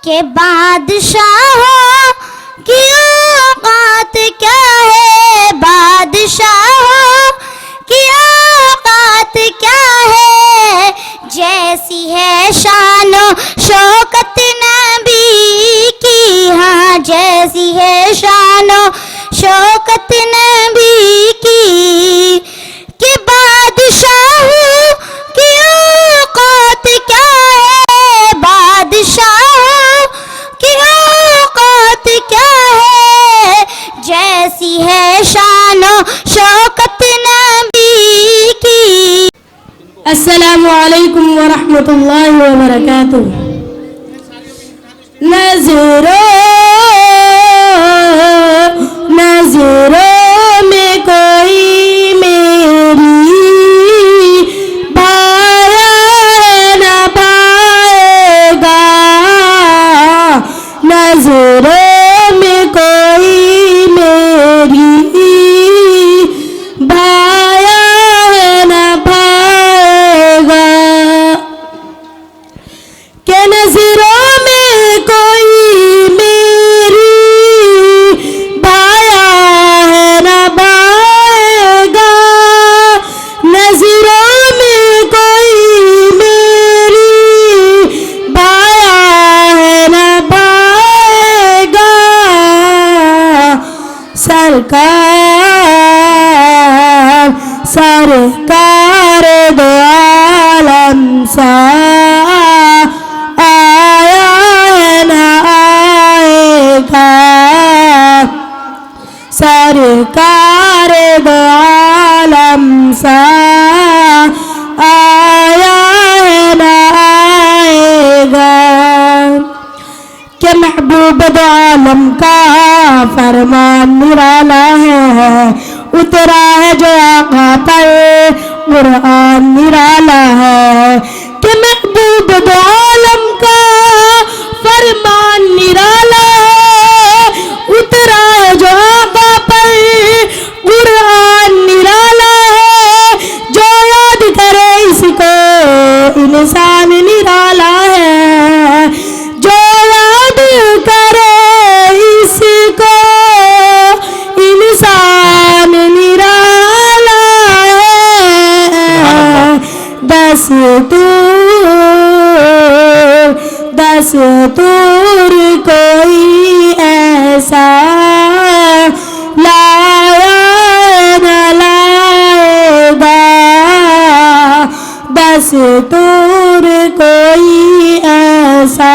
के बादशाहों की औकात क्या है, बादशाहों की औकात क्या है। जैसी है शानो शौकत नबी की, हाँ जैसी है शानो शौकत नबी की। कि बादशाहों की औकात क्या है, बादशाहों की औकात क्या है। जैसी है शानो शौकत नबी की। अस्सलामु अलैकुम व रहमतुल्लाहि व बरकातुहू। नज़रों में कोई मेरी पाया न पाएगा, नज़रों में कोई मेरी पाया न पाएगा। के नज़रों में कोई मेरी भाया है न पाएगा, नज़रों में कोई मेरी भाया है न पाएगा। सरकार सरकार दो आलम सा आया है न आएगा, सरकार दो आलम सा आया है न आएगा। कि महबूब दो आलम का फरमान निराला है, उतरा है जो आका पर कुरान निराला है। कि महबूब दो आलम का फरमान निराला है, उतरा है जो आका पर कुरान निराला है। जो याद करे इसको इंसान निराला है, जो याद करे इसको इंसान निराला है। दस्तूर कोई ऐसा लाया न लाएगा, दस्तूर कोई ऐसा